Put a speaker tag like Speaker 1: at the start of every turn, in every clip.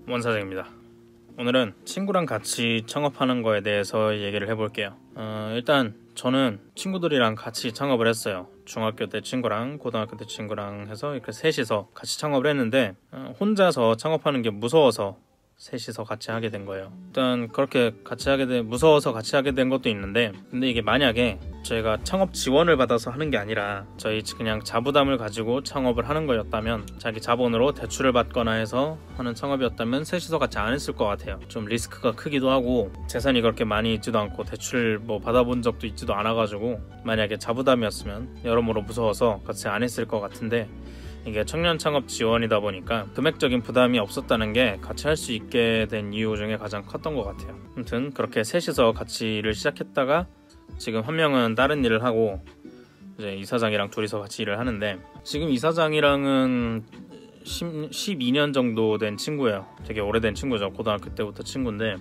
Speaker 1: 원사장입니다. 오늘은 친구랑 같이 창업하는 거에 대해서 얘기를 해볼게요. 일단 저는 친구들이랑 같이 창업을 했어요. 중학교 때 친구랑 고등학교 때 친구랑 해서 이렇게 셋이서 같이 창업을 했는데 혼자서 창업하는 게 무서워서 셋이서 같이 하게 된 거예요. 일단 그렇게 무서워서 같이 하게 된 것도 있는데, 근데 이게 만약에 저희가 창업 지원을 받아서 하는 게 아니라 저희 그냥 자부담을 가지고 창업을 하는 거였다면, 자기 자본으로 대출을 받거나 해서 하는 창업이었다면 셋이서 같이 안 했을 것 같아요. 좀 리스크가 크기도 하고 재산이 그렇게 많이 있지도 않고 대출을 받아본 적도 있지도 않아가지고 만약에 자부담이었으면 여러모로 무서워서 같이 안 했을 것 같은데, 이게 청년 창업 지원이다 보니까 금액적인 부담이 없었다는 게 같이 할 수 있게 된 이유 중에 가장 컸던 것 같아요. 아무튼 그렇게 셋이서 같이 일을 시작했다가 지금 한 명은 다른 일을 하고 이제 이사장이랑 둘이서 같이 일을 하는데, 지금 이사장이랑은 12년 정도 된 친구예요. 되게 오래된 친구죠. 고등학교 때부터 친구인데,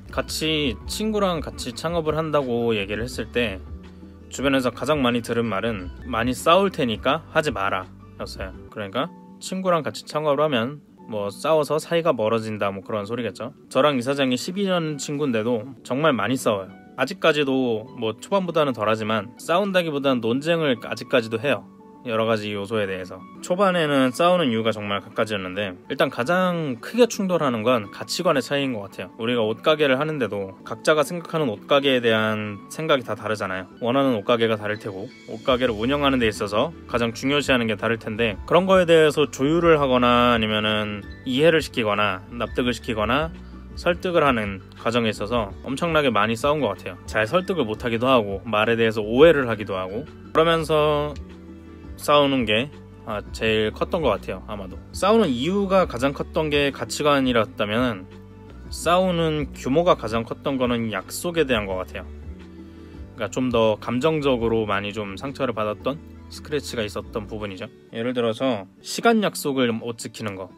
Speaker 1: 친구랑 같이 창업을 한다고 얘기를 했을 때 주변에서 가장 많이 들은 말은 많이 싸울 테니까 하지 마라 였어요. 그러니까 친구랑 같이 창업을 하면 싸워서 사이가 멀어진다 그런 소리겠죠. 저랑 이사장이 12년 친구인데도 정말 많이 싸워요. 아직까지도 초반보다는 덜하지만 싸운다기보다는 논쟁을 아직까지도 해요. 여러 가지 요소에 대해서. 초반에는 싸우는 이유가 정말 갖가지였는데, 일단 가장 크게 충돌하는 건 가치관의 차이인 것 같아요. 우리가 옷가게를 하는데도 각자가 생각하는 옷가게에 대한 생각이 다 다르잖아요. 원하는 옷가게가 다를 테고, 옷가게를 운영하는 데 있어서 가장 중요시하는 게 다를 텐데, 그런 거에 대해서 조율을 하거나 아니면은 이해를 시키거나 납득을 시키거나 설득을 하는 과정에 있어서 엄청나게 많이 싸운 것 같아요. 잘 설득을 못하기도 하고 말에 대해서 오해를 하기도 하고, 그러면서 싸우는 게 제일 컸던 것 같아요. 아마도 싸우는 이유가 가장 컸던 게 가치관이었다면, 싸우는 규모가 가장 컸던 거는 약속에 대한 것 같아요. 그러니까 좀 더 감정적으로 많이 좀 상처를 받았던, 스크래치가 있었던 부분이죠. 예를 들어서 시간 약속을 못 지키는 거,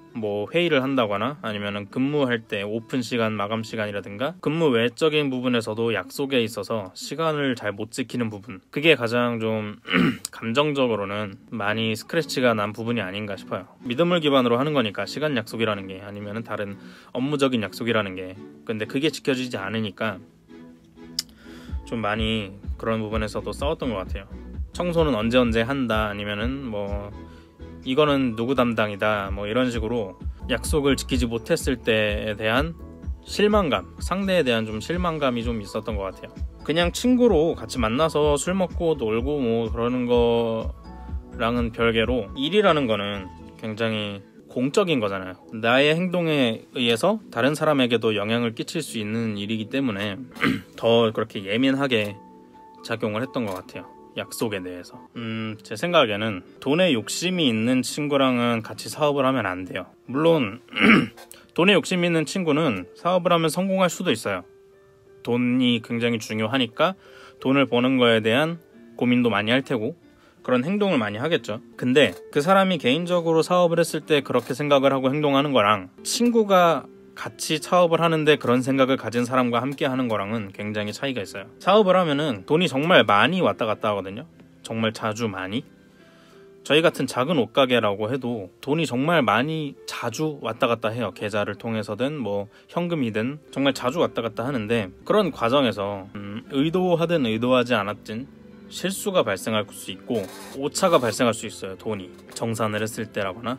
Speaker 1: 회의를 한다거나 아니면 근무할 때 오픈 시간, 마감 시간이라든가 근무 외적인 부분에서도 약속에 있어서 시간을 잘 못 지키는 부분, 그게 가장 좀 감정적으로는 많이 스크래치가 난 부분이 아닌가 싶어요. 믿음을 기반으로 하는 거니까 시간 약속이라는 게, 아니면 다른 업무적인 약속이라는 게, 근데 그게 지켜지지 않으니까 좀 많이 그런 부분에서도 싸웠던 것 같아요. 청소는 언제 한다, 아니면은 이거는 누구 담당이다, 이런 식으로 약속을 지키지 못했을 때에 대한 실망감, 상대에 대한 좀 실망감이 좀 있었던 것 같아요. 그냥 친구로 같이 만나서 술 먹고 놀고 그러는 거랑은 별개로, 일이라는 거는 굉장히 공적인 거잖아요. 나의 행동에 의해서 다른 사람에게도 영향을 끼칠 수 있는 일이기 때문에 더 그렇게 예민하게 작용을 했던 것 같아요. 약속에 대해서. 제 생각에는 돈에 욕심이 있는 친구랑은 같이 사업을 하면 안 돼요. 물론 돈에 욕심이 있는 친구는 사업을 하면 성공할 수도 있어요. 돈이 굉장히 중요하니까 돈을 버는 거에 대한 고민도 많이 할 테고 그런 행동을 많이 하겠죠. 근데 그 사람이 개인적으로 사업을 했을 때 그렇게 생각을 하고 행동하는 거랑, 친구가 같이 사업을 하는데 그런 생각을 가진 사람과 함께 하는 거랑은 굉장히 차이가 있어요. 사업을 하면은 돈이 정말 많이 왔다 갔다 하거든요. 정말 자주 많이. 저희 같은 작은 옷가게라고 해도 돈이 정말 많이 자주 왔다 갔다 해요. 계좌를 통해서든 현금이든 정말 자주 왔다 갔다 하는데, 그런 과정에서 의도하든 의도하지 않았든 실수가 발생할 수 있고 오차가 발생할 수 있어요. 돈이 정산을 했을 때라거나.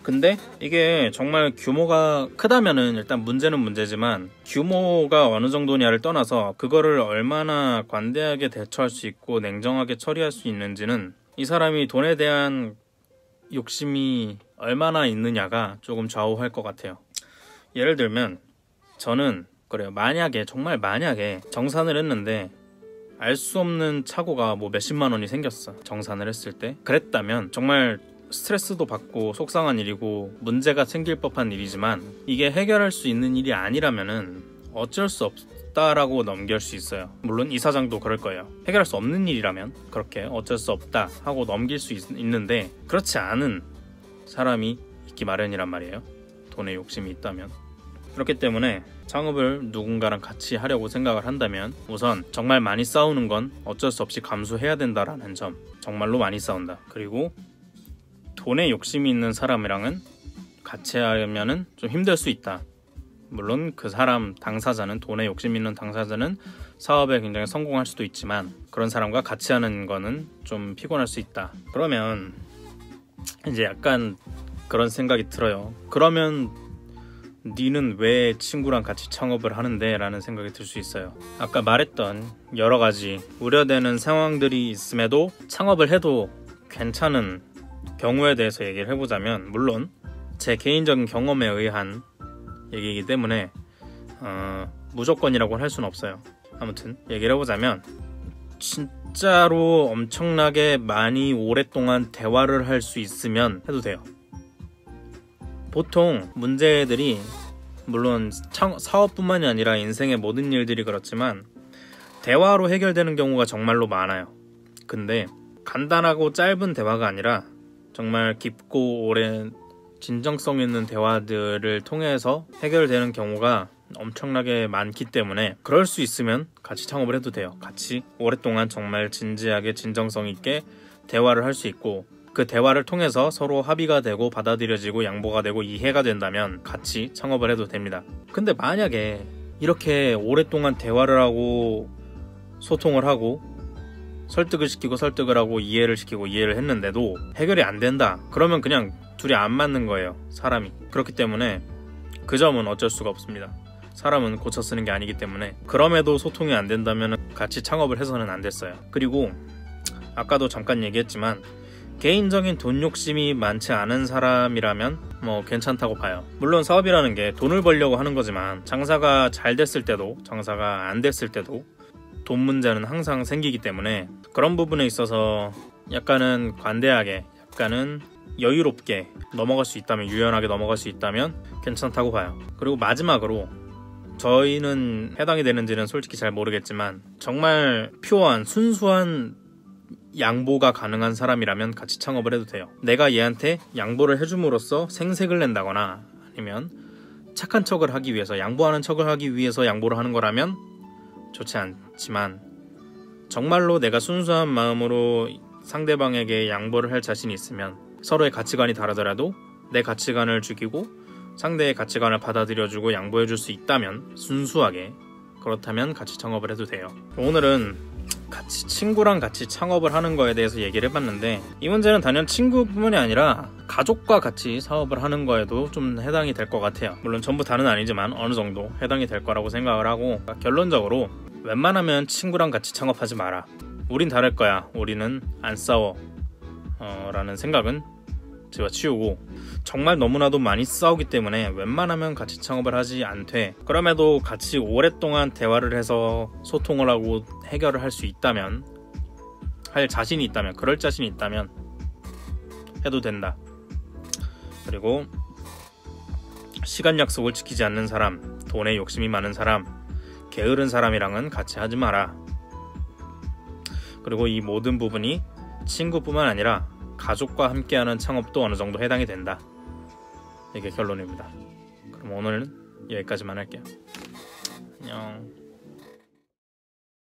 Speaker 1: 근데 이게 정말 규모가 크다면은 일단 문제는 문제지만, 규모가 어느 정도냐를 떠나서 그거를 얼마나 관대하게 대처할 수 있고 냉정하게 처리할 수 있는지는 이 사람이 돈에 대한 욕심이 얼마나 있느냐가 조금 좌우할 것 같아요. 예를 들면 저는 그래요. 정말 만약에 정산을 했는데 알 수 없는 착오가 몇십만 원이 생겼어. 정산을 했을 때. 그랬다면 정말 스트레스도 받고 속상한 일이고 문제가 생길 법한 일이지만, 이게 해결할 수 있는 일이 아니라면은 어쩔 수 없다라고 넘길 수 있어요. 물론 이사장도 그럴 거예요. 해결할 수 없는 일이라면 그렇게 어쩔 수 없다 하고 넘길 수 있는데, 그렇지 않은 사람이 있기 마련이란 말이에요. 돈에 욕심이 있다면. 그렇기 때문에 창업을 누군가랑 같이 하려고 생각을 한다면 우선 정말 많이 싸우는 건 어쩔 수 없이 감수해야 된다라는 점. 정말로 많이 싸운다. 그리고 돈에 욕심이 있는 사람이랑은 같이 하면은 좀 힘들 수 있다. 물론 그 사람 당사자는, 돈에 욕심 있는 당사자는 사업에 굉장히 성공할 수도 있지만 그런 사람과 같이 하는 거는 좀 피곤할 수 있다. 그러면 이제 약간 그런 생각이 들어요. 그러면 니는 왜 친구랑 같이 창업을 하는데? 라는 생각이 들 수 있어요. 아까 말했던 여러 가지 우려되는 상황들이 있음에도 창업을 해도 괜찮은 경우에 대해서 얘기를 해보자면, 물론 제 개인적인 경험에 의한 얘기이기 때문에 무조건이라고 할 수는 없어요. 아무튼 얘기를 해보자면, 진짜로 엄청나게 많이 오랫동안 대화를 할 수 있으면 해도 돼요. 보통 문제들이, 물론 사업뿐만이 아니라 인생의 모든 일들이 그렇지만 대화로 해결되는 경우가 정말로 많아요. 근데 간단하고 짧은 대화가 아니라 정말 깊고 오랜 진정성 있는 대화들을 통해서 해결되는 경우가 엄청나게 많기 때문에, 그럴 수 있으면 같이 창업을 해도 돼요. 같이 오랫동안 정말 진지하게 진정성 있게 대화를 할 수 있고, 그 대화를 통해서 서로 합의가 되고 받아들여지고 양보가 되고 이해가 된다면 같이 창업을 해도 됩니다. 근데 만약에 이렇게 오랫동안 대화를 하고 소통을 하고 설득을 시키고 설득을 하고 이해를 시키고 이해를 했는데도 해결이 안 된다, 그러면 그냥 둘이 안 맞는 거예요, 사람이. 그렇기 때문에 그 점은 어쩔 수가 없습니다. 사람은 고쳐 쓰는 게 아니기 때문에. 그럼에도 소통이 안 된다면 같이 창업을 해서는 안 됐어요. 그리고 아까도 잠깐 얘기했지만 개인적인 돈 욕심이 많지 않은 사람이라면 뭐 괜찮다고 봐요. 물론 사업이라는 게 돈을 벌려고 하는 거지만 장사가 잘 됐을 때도 장사가 안 됐을 때도 돈 문제는 항상 생기기 때문에 그런 부분에 있어서 약간은 관대하게, 약간은 여유롭게 넘어갈 수 있다면, 유연하게 넘어갈 수 있다면 괜찮다고 봐요. 그리고 마지막으로, 저희는 해당이 되는지는 솔직히 잘 모르겠지만 정말 퓨어한 순수한 양보가 가능한 사람이라면 같이 창업을 해도 돼요. 내가 얘한테 양보를 해줌으로써 생색을 낸다거나 아니면 착한 척을 하기 위해서, 양보하는 척을 하기 위해서 양보를 하는 거라면 좋지 않지만, 정말로 내가 순수한 마음으로 상대방에게 양보를 할 자신이 있으면, 서로의 가치관이 다르더라도 내 가치관을 죽이고 상대의 가치관을 받아들여주고 양보해줄 수 있다면, 순수하게, 그렇다면 같이 창업을 해도 돼요. 오늘은 친구랑 같이 창업을 하는 거에 대해서 얘기를 해봤는데, 이 문제는 단연 친구뿐만이 아니라 가족과 같이 사업을 하는 거에도 좀 해당이 될 것 같아요. 물론 전부 다는 아니지만 어느 정도 해당이 될 거라고 생각을 하고, 결론적으로 웬만하면 친구랑 같이 창업하지 마라. 우린 다를 거야, 우리는 안 싸워 라는 생각은 집어치우고, 정말 너무나도 많이 싸우기 때문에 웬만하면 같이 창업을 하지 않되, 그럼에도 같이 오랫동안 대화를 해서 소통을 하고 해결을 할 수 있다면, 할 자신이 있다면, 그럴 자신이 있다면 해도 된다. 그리고 시간 약속을 지키지 않는 사람, 돈에 욕심이 많은 사람, 게으른 사람이랑은 같이 하지 마라. 그리고 이 모든 부분이 친구뿐만 아니라 가족과 함께하는 창업도 어느 정도 해당이 된다. 이게 결론입니다. 그럼 오늘은 여기까지만 할게요. 안녕.